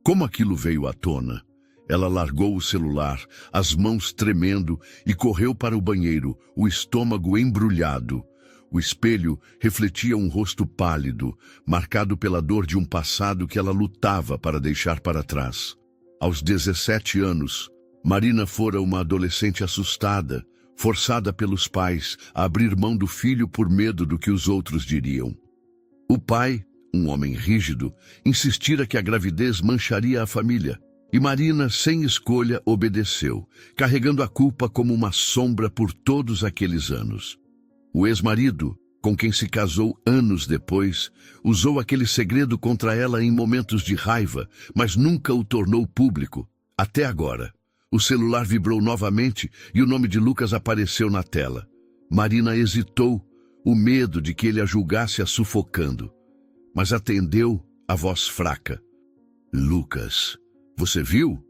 Como aquilo veio à tona? Ela largou o celular, as mãos tremendo, e correu para o banheiro, o estômago embrulhado. O espelho refletia um rosto pálido, marcado pela dor de um passado que ela lutava para deixar para trás. Aos 17 anos, Marina fora uma adolescente assustada, forçada pelos pais a abrir mão do filho por medo do que os outros diriam. O pai, um homem rígido, insistira que a gravidez mancharia a família. E Marina, sem escolha, obedeceu, carregando a culpa como uma sombra por todos aqueles anos. O ex-marido, com quem se casou anos depois, usou aquele segredo contra ela em momentos de raiva, mas nunca o tornou público, até agora. O celular vibrou novamente e o nome de Lucas apareceu na tela. Marina hesitou, o medo de que ele a julgasse a sufocando, mas atendeu a voz fraca. Lucas. Você viu?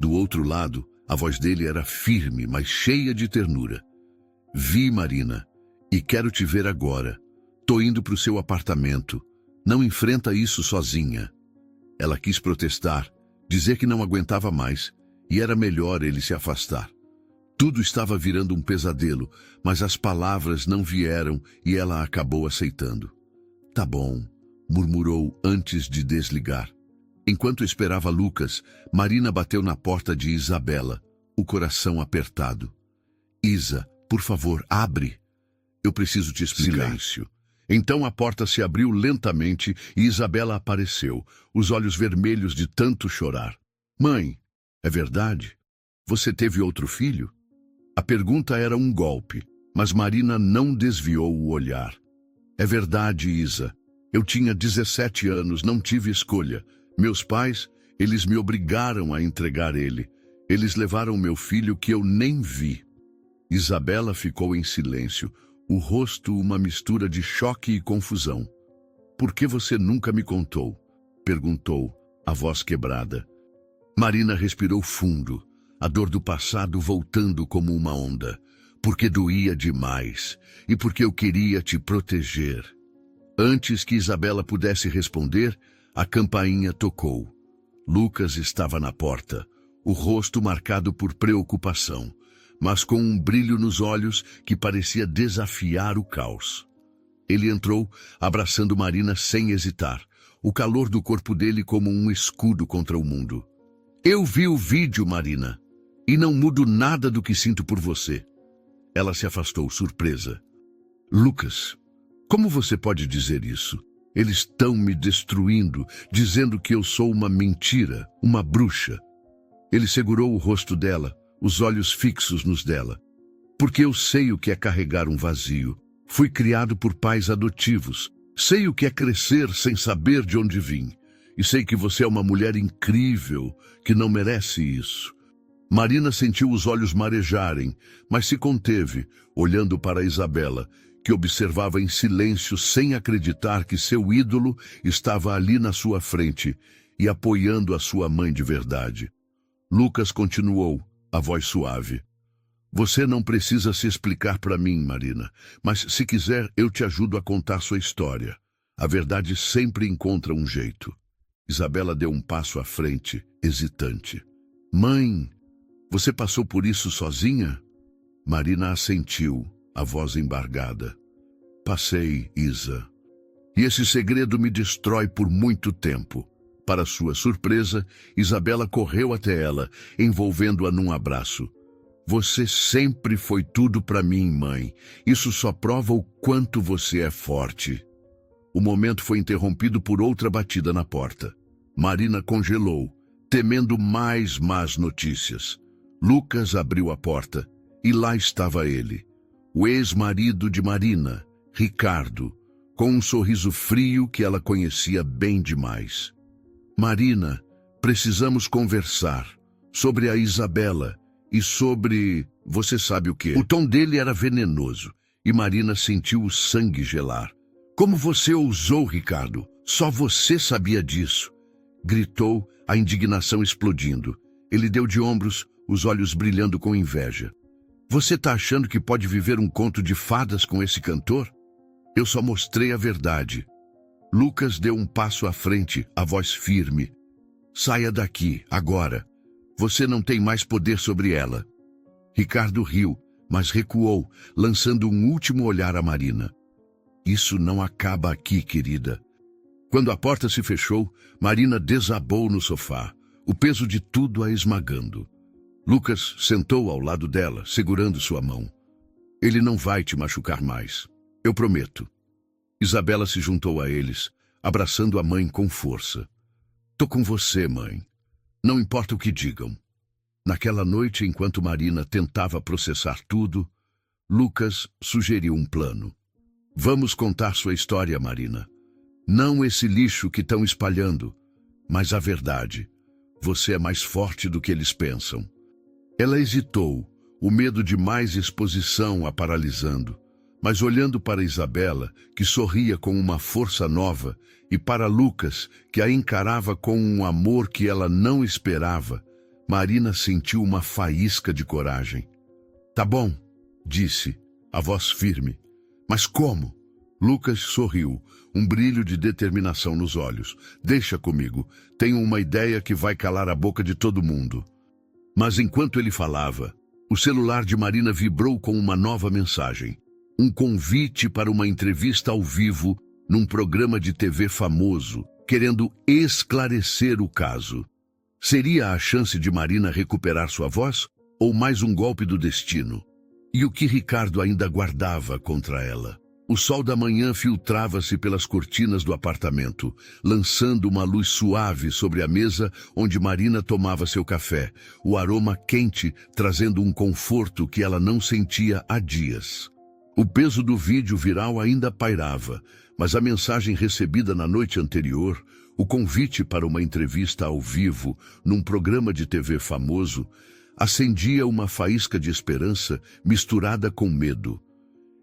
Do outro lado, a voz dele era firme, mas cheia de ternura. Vi, Marina, e quero te ver agora. Tô indo para o seu apartamento. Não enfrenta isso sozinha. Ela quis protestar, dizer que não aguentava mais, e era melhor ele se afastar. Tudo estava virando um pesadelo, mas as palavras não vieram e ela acabou aceitando. Tá bom, murmurou antes de desligar. Enquanto esperava Lucas, Marina bateu na porta de Isabela, o coração apertado. Isa, por favor, abre. Eu preciso te explicar. Silêncio. Então a porta se abriu lentamente e Isabela apareceu, os olhos vermelhos de tanto chorar. Mãe, é verdade? Você teve outro filho? A pergunta era um golpe, mas Marina não desviou o olhar. É verdade, Isa. Eu tinha 17 anos, não tive escolha. Meus pais, eles me obrigaram a entregar ele. Eles levaram meu filho que eu nem vi. Isabela ficou em silêncio, o rosto uma mistura de choque e confusão. Por que você nunca me contou? Perguntou, a voz quebrada. Marina respirou fundo, a dor do passado voltando como uma onda. Porque doía demais e porque eu queria te proteger. Antes que Isabela pudesse responder, a campainha tocou. Lucas estava na porta, o rosto marcado por preocupação, mas com um brilho nos olhos que parecia desafiar o caos. Ele entrou, abraçando Marina sem hesitar, o calor do corpo dele como um escudo contra o mundo. Eu vi o vídeo, Marina, e não mudo nada do que sinto por você. Ela se afastou, surpresa. Lucas, como você pode dizer isso? Eles estão me destruindo, dizendo que eu sou uma mentira, uma bruxa. Ele segurou o rosto dela, os olhos fixos nos dela. Porque eu sei o que é carregar um vazio. Fui criado por pais adotivos. Sei o que é crescer sem saber de onde vim. E sei que você é uma mulher incrível, que não merece isso. Marina sentiu os olhos marejarem, mas se conteve, olhando para Isabela, que observava em silêncio sem acreditar que seu ídolo estava ali na sua frente e apoiando a sua mãe de verdade. Lucas continuou, a voz suave. Você não precisa se explicar para mim, Marina, mas se quiser eu te ajudo a contar sua história. A verdade sempre encontra um jeito. Isabela deu um passo à frente, hesitante. Mãe, você passou por isso sozinha? Marina assentiu, a voz embargada. Passei, Isa. E esse segredo me destrói por muito tempo. Para sua surpresa, Isabela correu até ela, envolvendo-a num abraço. Você sempre foi tudo para mim, mãe. Isso só prova o quanto você é forte. O momento foi interrompido por outra batida na porta. Marina congelou, temendo mais más notícias. Lucas abriu a porta e lá estava ele, o ex-marido de Marina, Ricardo, com um sorriso frio que ela conhecia bem demais. Marina, precisamos conversar sobre a Isabela e sobre... você sabe o quê? O tom dele era venenoso e Marina sentiu o sangue gelar. Como você ousou, Ricardo? Só você sabia disso. Gritou, a indignação explodindo. Ele deu de ombros, os olhos brilhando com inveja. Você tá achando que pode viver um conto de fadas com esse cantor? Eu só mostrei a verdade. Lucas deu um passo à frente, a voz firme. Saia daqui, agora. Você não tem mais poder sobre ela. Ricardo riu, mas recuou, lançando um último olhar a Marina. Isso não acaba aqui, querida. Quando a porta se fechou, Marina desabou no sofá, o peso de tudo a esmagando. Lucas sentou ao lado dela, segurando sua mão. Ele não vai te machucar mais. Eu prometo. Isabela se juntou a eles, abraçando a mãe com força. Tô com você, mãe. Não importa o que digam. Naquela noite, enquanto Marina tentava processar tudo, Lucas sugeriu um plano. Vamos contar sua história, Marina. Não esse lixo que estão espalhando, mas a verdade. Você é mais forte do que eles pensam. Ela hesitou, o medo de mais exposição a paralisando, mas olhando para Isabela, que sorria com uma força nova, e para Lucas, que a encarava com um amor que ela não esperava, Marina sentiu uma faísca de coragem. Tá bom, disse, a voz firme. Mas como? Lucas sorriu, um brilho de determinação nos olhos. Deixa comigo, tenho uma ideia que vai calar a boca de todo mundo. Mas enquanto ele falava, o celular de Marina vibrou com uma nova mensagem. Um convite para uma entrevista ao vivo num programa de TV famoso, querendo esclarecer o caso. Seria a chance de Marina recuperar sua voz ou mais um golpe do destino? e o que Ricardo ainda guardava contra ela. O sol da manhã filtrava-se pelas cortinas do apartamento, lançando uma luz suave sobre a mesa onde Marina tomava seu café, o aroma quente trazendo um conforto que ela não sentia há dias. O peso do vídeo viral ainda pairava, mas a mensagem recebida na noite anterior, o convite para uma entrevista ao vivo num programa de TV famoso, acendia uma faísca de esperança misturada com medo.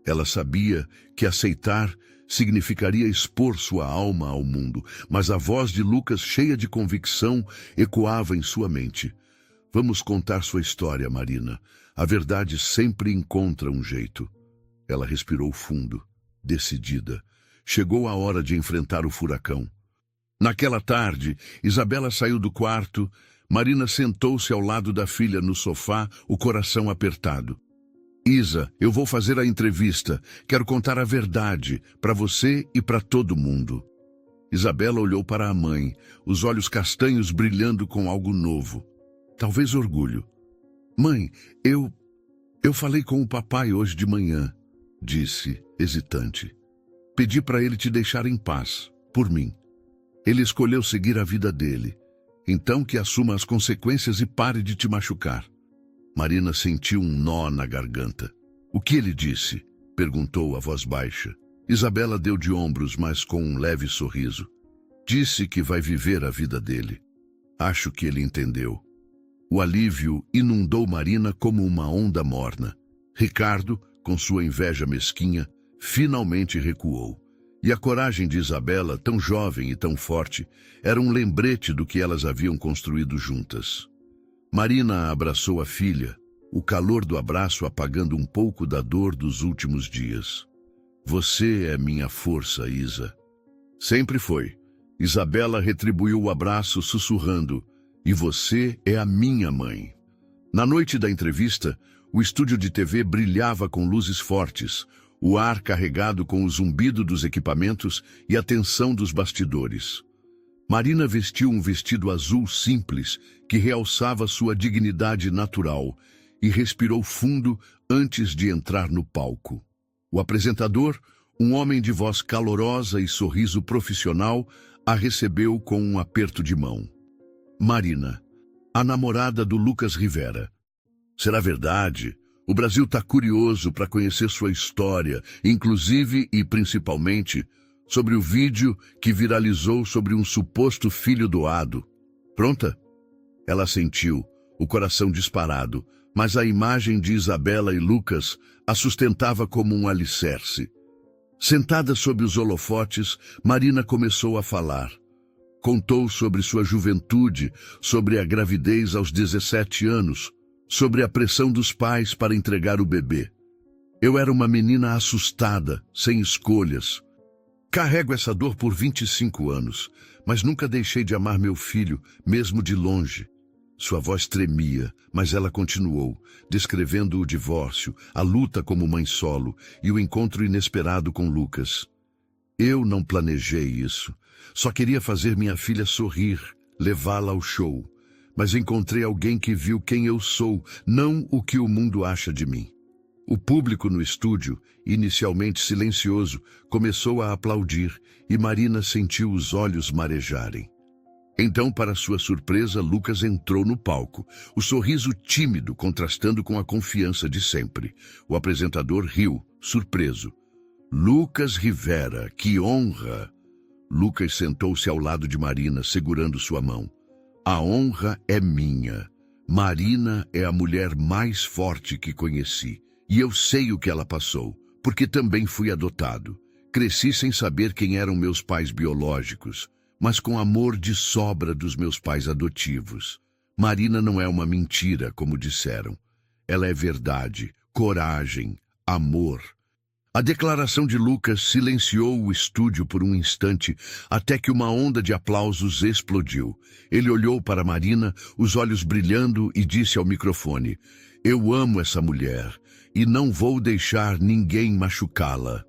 Ela sabia que aceitar significaria expor sua alma ao mundo, mas a voz de Lucas, cheia de convicção, ecoava em sua mente. Vamos contar sua história, Marina. A verdade sempre encontra um jeito. Ela respirou fundo, decidida. Chegou a hora de enfrentar o furacão. Naquela tarde, Isabela saiu do quarto. Marina sentou-se ao lado da filha no sofá, o coração apertado. Isa, eu vou fazer a entrevista. Quero contar a verdade, para você e para todo mundo. Isabela olhou para a mãe, os olhos castanhos brilhando com algo novo. Talvez orgulho. Mãe, eu falei com o papai hoje de manhã, disse, hesitante. Pedi para ele te deixar em paz, por mim. Ele escolheu seguir a vida dele. Então que assuma as consequências e pare de te machucar. Marina sentiu um nó na garganta. O que ele disse? Perguntou a voz baixa. Isabela deu de ombros, mas com um leve sorriso. Disse que vai viver a vida dele. Acho que ele entendeu. O alívio inundou Marina como uma onda morna. Ricardo, com sua inveja mesquinha, finalmente recuou. E a coragem de Isabela, tão jovem e tão forte, era um lembrete do que elas haviam construído juntas. Marina abraçou a filha, o calor do abraço apagando um pouco da dor dos últimos dias. Você é minha força, Isa. Sempre foi. Isabela retribuiu o abraço sussurrando, e você é a minha mãe. Na noite da entrevista, o estúdio de TV brilhava com luzes fortes, o ar carregado com o zumbido dos equipamentos e a tensão dos bastidores. Marina vestiu um vestido azul simples que realçava sua dignidade natural e respirou fundo antes de entrar no palco. O apresentador, um homem de voz calorosa e sorriso profissional, a recebeu com um aperto de mão. Marina, a namorada do Lucas Rivera. Será verdade? O Brasil está curioso para conhecer sua história, inclusive e principalmente sobre o vídeo que viralizou sobre um suposto filho doado. Pronta? Ela sentiu, o coração disparado, mas a imagem de Isabela e Lucas a sustentava como um alicerce. Sentada sob os holofotes, Marina começou a falar. Contou sobre sua juventude, sobre a gravidez aos 17 anos, sobre a pressão dos pais para entregar o bebê. Eu era uma menina assustada, sem escolhas. Carrego essa dor por 25 anos, mas nunca deixei de amar meu filho, mesmo de longe. Sua voz tremia, mas ela continuou, descrevendo o divórcio, a luta como mãe solo e o encontro inesperado com Lucas. Eu não planejei isso. Só queria fazer minha filha sorrir, levá-la ao show. Mas encontrei alguém que viu quem eu sou, não o que o mundo acha de mim. O público no estúdio, inicialmente silencioso, começou a aplaudir e Marina sentiu os olhos marejarem. Então, para sua surpresa, Lucas entrou no palco, o sorriso tímido contrastando com a confiança de sempre. O apresentador riu, surpreso. Lucas Rivera, que honra! Lucas sentou-se ao lado de Marina, segurando sua mão. A honra é minha. Marina é a mulher mais forte que conheci. E eu sei o que ela passou, porque também fui adotado. Cresci sem saber quem eram meus pais biológicos, mas com amor de sobra dos meus pais adotivos. Marina não é uma mentira, como disseram. Ela é verdade, coragem, amor. A declaração de Lucas silenciou o estúdio por um instante, até que uma onda de aplausos explodiu. Ele olhou para Marina, os olhos brilhando, e disse ao microfone: "Eu amo essa mulher, e não vou deixar ninguém machucá-la."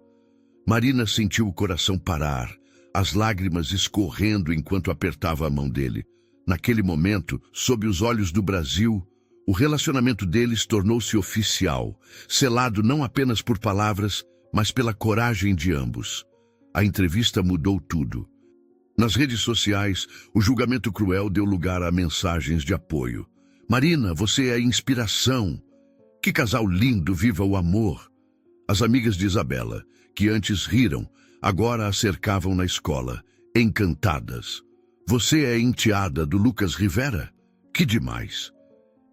Marina sentiu o coração parar, as lágrimas escorrendo enquanto apertava a mão dele. Naquele momento, sob os olhos do Brasil, O relacionamento deles tornou-se oficial, selado não apenas por palavras, mas pela coragem de ambos. A entrevista mudou tudo. Nas redes sociais, o julgamento cruel deu lugar a mensagens de apoio. Marina, você é inspiração. Que casal lindo, viva o amor. As amigas de Isabela, que antes riram, agora a cercavam na escola, encantadas. Você é enteada do Lucas Rivera? Que demais!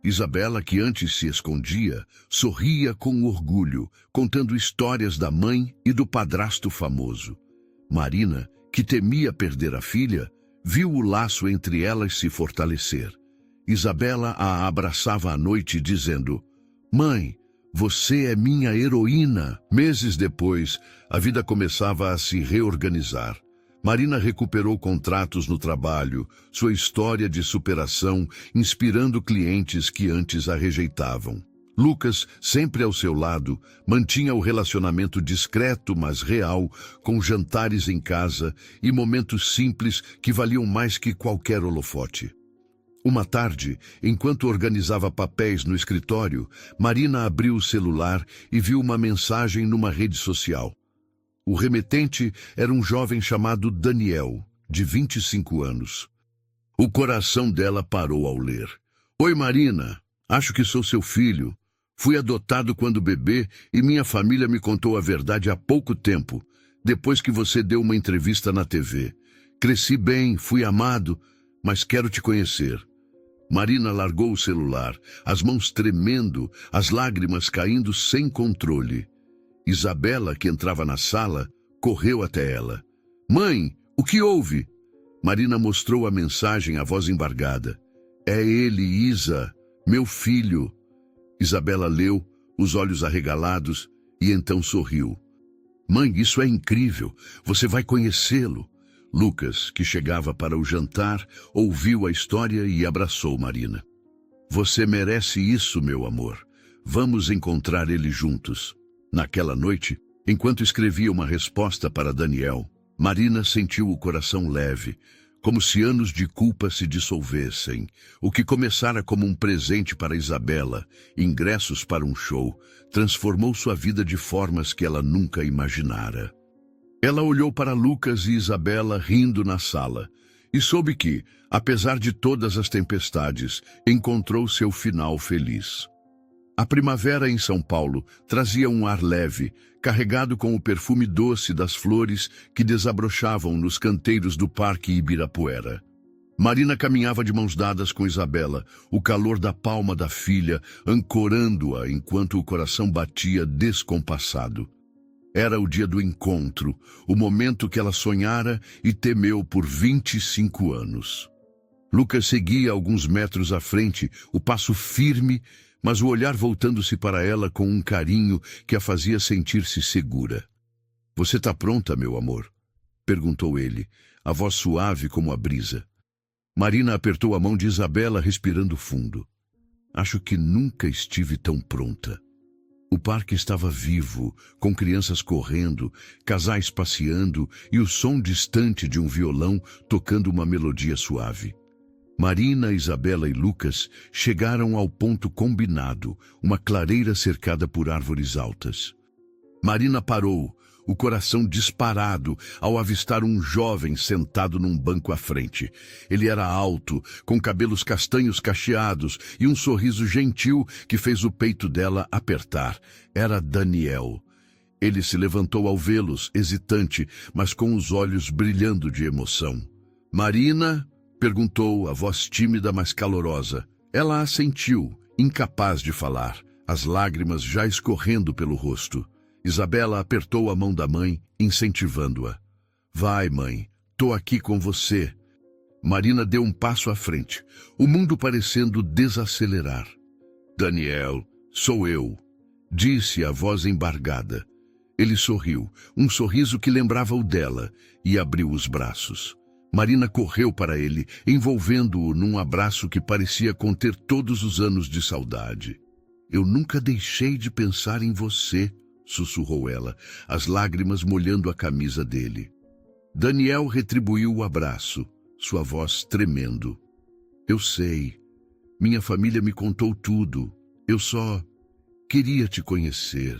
Isabela, que antes se escondia, sorria com orgulho, contando histórias da mãe e do padrasto famoso. Marina, que temia perder a filha, viu o laço entre elas se fortalecer. Isabela a abraçava à noite, dizendo: Mãe, você é minha heroína. Meses depois, a vida começava a se reorganizar. Marina recuperou contratos no trabalho, sua história de superação inspirando clientes que antes a rejeitavam. Lucas, sempre ao seu lado, mantinha o relacionamento discreto, mas real, com jantares em casa e momentos simples que valiam mais que qualquer holofote. Uma tarde, enquanto organizava papéis no escritório, Marina abriu o celular e viu uma mensagem numa rede social. O remetente era um jovem chamado Daniel, de 25 anos. O coração dela parou ao ler. Oi, Marina. Acho que sou seu filho. Fui adotado quando bebê e minha família me contou a verdade há pouco tempo, depois que você deu uma entrevista na TV. Cresci bem, fui amado, mas quero te conhecer. Marina largou o celular, as mãos tremendo, as lágrimas caindo sem controle. Isabela, que entrava na sala, correu até ela. Mãe, o que houve? Marina mostrou a mensagem à voz embargada. É ele, Isa, meu filho. Isabela leu, os olhos arregalados, e então sorriu. Mãe, isso é incrível. Você vai conhecê-lo. Lucas, que chegava para o jantar, ouviu a história e abraçou Marina. Você merece isso, meu amor. Vamos encontrar ele juntos. Naquela noite, enquanto escrevia uma resposta para Daniel, Marina sentiu o coração leve, como se anos de culpa se dissolvessem. O que começara como um presente para Isabela, ingressos para um show, transformou sua vida de formas que ela nunca imaginara. Ela olhou para Lucas e Isabela rindo na sala e soube que, apesar de todas as tempestades, encontrou seu final feliz. A primavera em São Paulo trazia um ar leve, carregado com o perfume doce das flores que desabrochavam nos canteiros do Parque Ibirapuera. Marina caminhava de mãos dadas com Isabela, o calor da palma da filha ancorando-a enquanto o coração batia descompassado. Era o dia do encontro, o momento que ela sonhara e temeu por 25 anos. Lucas seguia alguns metros à frente, o passo firme, mas o olhar voltando-se para ela com um carinho que a fazia sentir-se segura. Você está pronta, meu amor? Perguntou ele, a voz suave como a brisa. Marina apertou a mão de Isabela, respirando fundo. Acho que nunca estive tão pronta. O parque estava vivo, com crianças correndo, casais passeando e o som distante de um violão tocando uma melodia suave. Marina, Isabela e Lucas chegaram ao ponto combinado, uma clareira cercada por árvores altas. Marina parou, o coração disparado, ao avistar um jovem sentado num banco à frente. Ele era alto, com cabelos castanhos cacheados e um sorriso gentil que fez o peito dela apertar. Era Daniel. Ele se levantou ao vê-los, hesitante, mas com os olhos brilhando de emoção. Marina? Perguntou, a voz tímida, mas calorosa. Ela assentiu, incapaz de falar, as lágrimas já escorrendo pelo rosto. Isabela apertou a mão da mãe, incentivando-a. Vai, mãe, tô aqui com você. Marina deu um passo à frente, o mundo parecendo desacelerar. Daniel, sou eu, disse a voz embargada. Ele sorriu, um sorriso que lembrava o dela, e abriu os braços. Marina correu para ele, envolvendo-o num abraço que parecia conter todos os anos de saudade. Eu nunca deixei de pensar em você, sussurrou ela, as lágrimas molhando a camisa dele. Daniel retribuiu o abraço, sua voz tremendo. Eu sei. Minha família me contou tudo. Eu só queria te conhecer.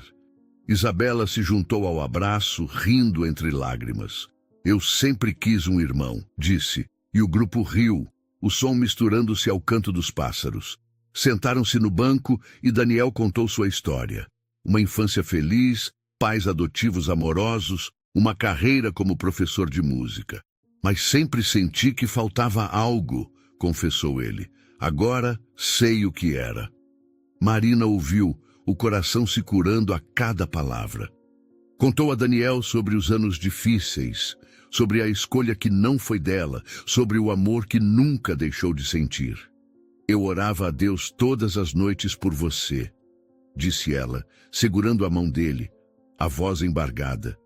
Isabela se juntou ao abraço, rindo entre lágrimas. Eu sempre quis um irmão, disse, e o grupo riu, o som misturando-se ao canto dos pássaros. Sentaram-se no banco e Daniel contou sua história. Uma infância feliz, pais adotivos amorosos, uma carreira como professor de música. Mas sempre senti que faltava algo, confessou ele. Agora sei o que era. Marina ouviu, o coração se curando a cada palavra. Contou a Daniel sobre os anos difíceis, sobre a escolha que não foi dela, sobre o amor que nunca deixou de sentir. Eu orava a Deus todas as noites por você, disse ela, segurando a mão dele, a voz embargada.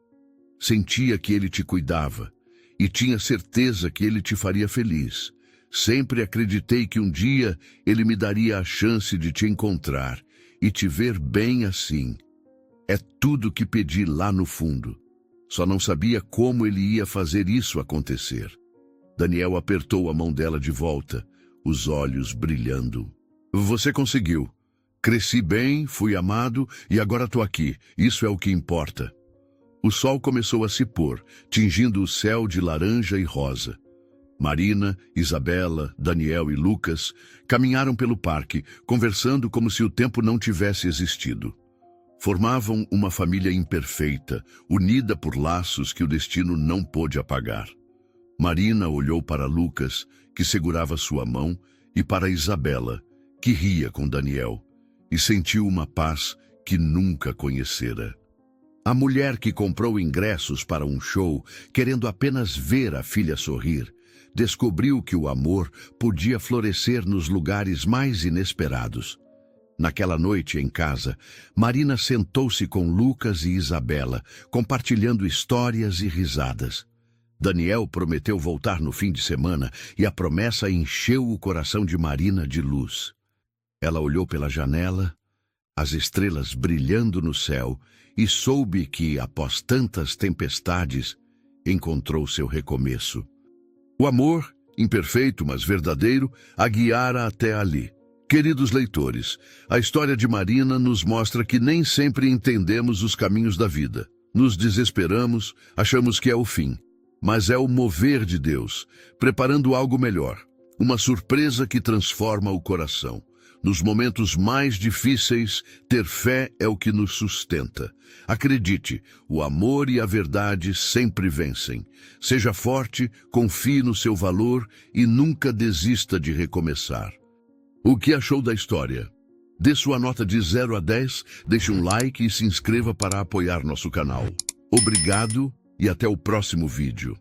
Sentia que ele te cuidava e tinha certeza que ele te faria feliz. Sempre acreditei que um dia ele me daria a chance de te encontrar e te ver bem assim. É tudo que pedi lá no fundo. Só não sabia como ele ia fazer isso acontecer. Daniel apertou a mão dela de volta, os olhos brilhando. Você conseguiu. Cresci bem, fui amado e agora tô aqui. Isso é o que importa. O sol começou a se pôr, tingindo o céu de laranja e rosa. Marina, Isabela, Daniel e Lucas caminharam pelo parque, conversando como se o tempo não tivesse existido. Formavam uma família imperfeita, unida por laços que o destino não pôde apagar. Marina olhou para Lucas, que segurava sua mão, e para Isabela, que ria com Daniel, e sentiu uma paz que nunca conhecera. A mulher que comprou ingressos para um show, querendo apenas ver a filha sorrir, descobriu que o amor podia florescer nos lugares mais inesperados. Naquela noite em casa, Marina sentou-se com Lucas e Isabela, compartilhando histórias e risadas. Daniel prometeu voltar no fim de semana e a promessa encheu o coração de Marina de luz. Ela olhou pela janela, as estrelas brilhando no céu, e soube que, após tantas tempestades, encontrou seu recomeço. O amor, imperfeito mas verdadeiro, a guiara até ali. Queridos leitores, a história de Marina nos mostra que nem sempre entendemos os caminhos da vida. Nos desesperamos, achamos que é o fim. Mas é o mover de Deus, preparando algo melhor. Uma surpresa que transforma o coração. Nos momentos mais difíceis, ter fé é o que nos sustenta. Acredite, o amor e a verdade sempre vencem. Seja forte, confie no seu valor e nunca desista de recomeçar. O que achou da história? Dê sua nota de 0 a 10, deixe um like e se inscreva para apoiar nosso canal. Obrigado e até o próximo vídeo.